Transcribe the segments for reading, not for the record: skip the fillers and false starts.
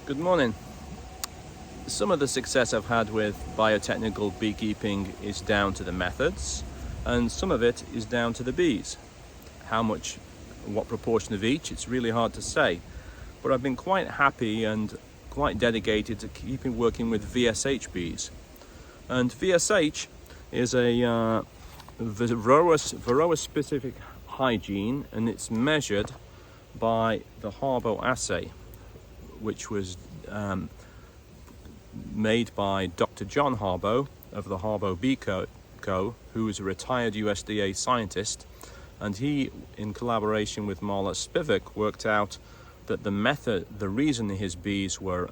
Good morning. Some of the success I've had with biotechnical beekeeping is down to the methods, and some of it is down to the bees. How much, what proportion of each, it's really hard to say. But I've been quite happy and quite dedicated to keeping working with VSH bees. And VSH is a varroa-specific hygiene, and it's measured by the Harbo assay, which was made by Dr. John Harbo of the Harbo Bee Co., who is a retired USDA scientist, and he, in collaboration with Marla Spivak, worked out that the reason his bees were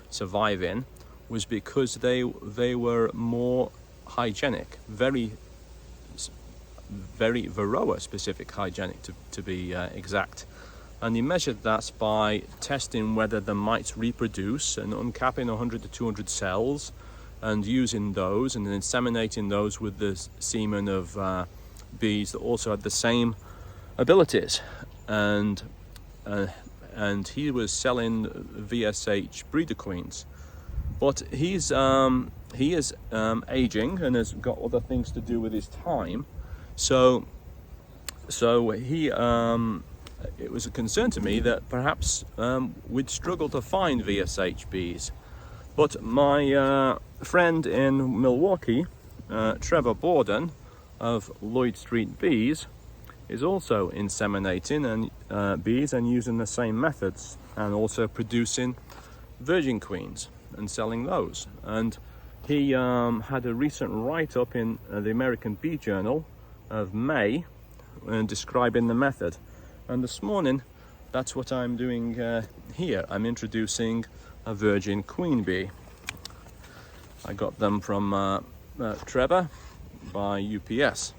surviving was because they were more hygienic, very varroa specific hygienic to be exact. And he measured that by testing whether the mites reproduce and uncapping 100 to 200 cells and using those and inseminating those with the semen of bees that also had the same abilities. And he was selling VSH breeder queens. But he is aging and has got other things to do with his time. So he it was a concern to me that perhaps we'd struggle to find VSH bees. But my friend in Milwaukee, Trevor Bawden of Lloyd Street Bees, is also inseminating and bees and using the same methods, and also producing virgin queens and selling those. And he had a recent write-up in the American Bee Journal of May describing the method. And this morning, that's what I'm doing here. I'm introducing a virgin queen bee. I got them from Trevor by UPS.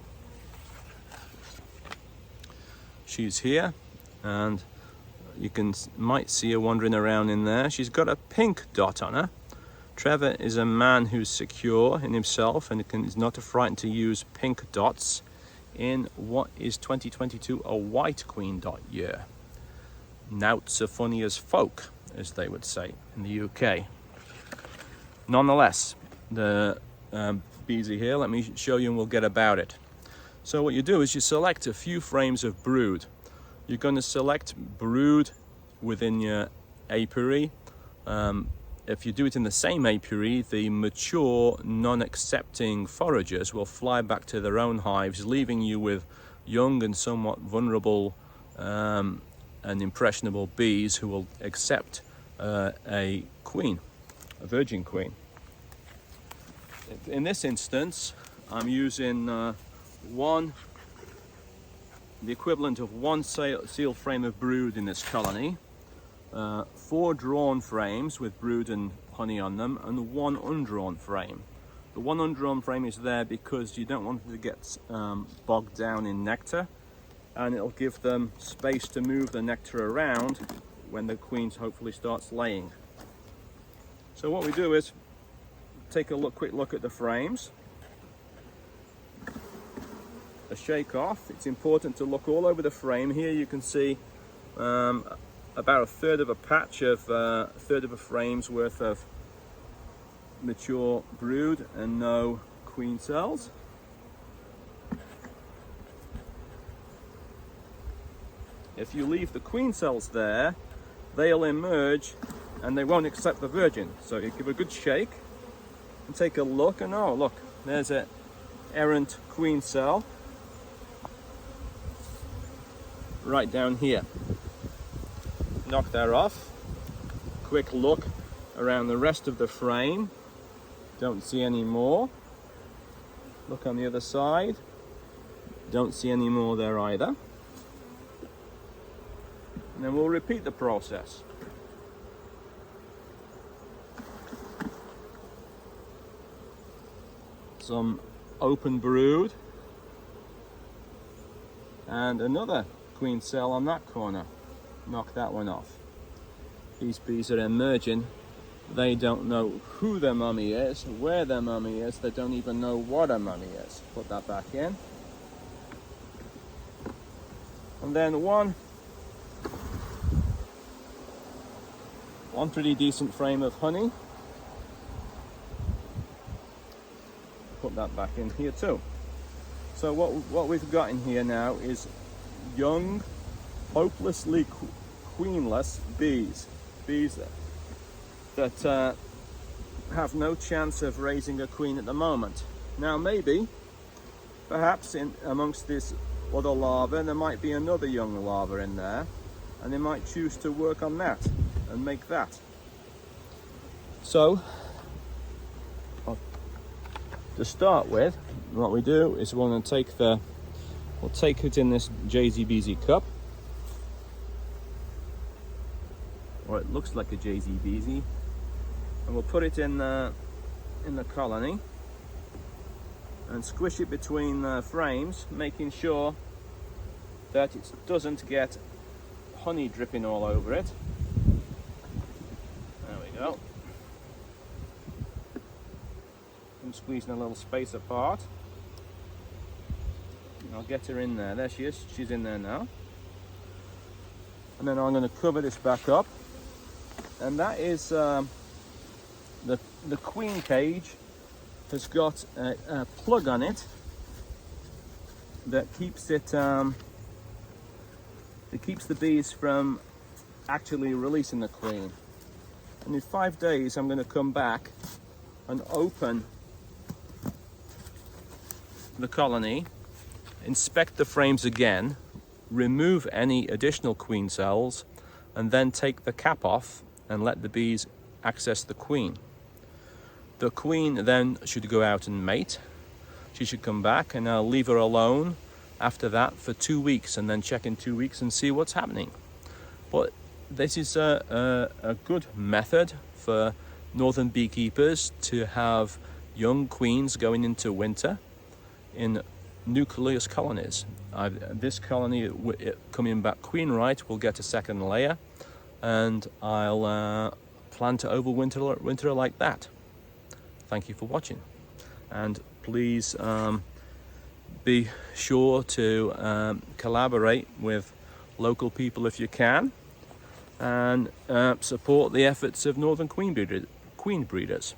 She's here, and you might see her wandering around in there. She's got a pink dot on her. Trevor is a man who's secure in himself and is not frightened to use pink dots in what is 2022 a white queen dot year. Nowt so funny as folk, as they would say in the UK. Nonetheless, the bees are here. Let me show you and we'll get about it. So what you do is you select a few frames of brood. You're going to select brood within your apiary. If you do it in the same apiary, the mature, non-accepting foragers will fly back to their own hives, leaving you with young and somewhat vulnerable and impressionable bees who will accept a queen, a virgin queen. In this instance, I'm using the equivalent of one seal frame of brood in this colony, 4 drawn frames with brood and honey on them, and 1 undrawn frame. The 1 undrawn frame is there because you don't want it to get bogged down in nectar, and it'll give them space to move the nectar around when the queen hopefully starts laying. So what we do is take a quick look at the frames. A shake off. It's important to look all over the frame. Here you can see about a third of a patch of a third of a frame's worth of mature brood and no queen cells. If you leave the queen cells there, they'll emerge and they won't accept the virgin. So you give a good shake and take a look, and oh look, there's an errant queen cell right down here. Knock that off. Quick look around the rest of the frame. Don't see any more. Look on the other side. Don't see any more there either. And then we'll repeat the process. Some open brood and another queen cell on that corner. Knock that one off. These bees are emerging. They don't know who their mummy is, where their mummy is. They don't even know what a mummy is. Put that back in. And then one one pretty decent frame of honey. Put that back in here too. So what we've got in here now is young, hopelessly queenless bees. Bees that have no chance of raising a queen at the moment. Now maybe, perhaps amongst this other larva, there might be another young larva in there, and they might choose to work on that and make that. So, to start with, what we do is we're going to we'll take it in this JZBZ cup, or it looks like a JZBZ, and we'll put it in the colony and squish it between the frames, making sure that it doesn't get honey dripping all over it. There we go. I'm squeezing a little space apart. I'll get her in there. There she is. She's in there now. And then I'm going to cover this back up. And that is the queen cage has got a plug on it that keeps it that keeps the bees from actually releasing the queen. And in 5 days I'm going to come back and open the colony, inspect the frames again, remove any additional queen cells, and then take the cap off and let the bees access the queen. The queen then should go out and mate. She should come back, and I'll leave her alone after that for 2 weeks, and then check in 2 weeks and see what's happening. But this is a good method for northern beekeepers to have young queens going into winter in nucleus colonies. This colony coming back queen right will get a second layer, and I'll plan to overwinter like that. Thank you for watching, and please be sure to collaborate with local people if you can, and support the efforts of northern queen breeders.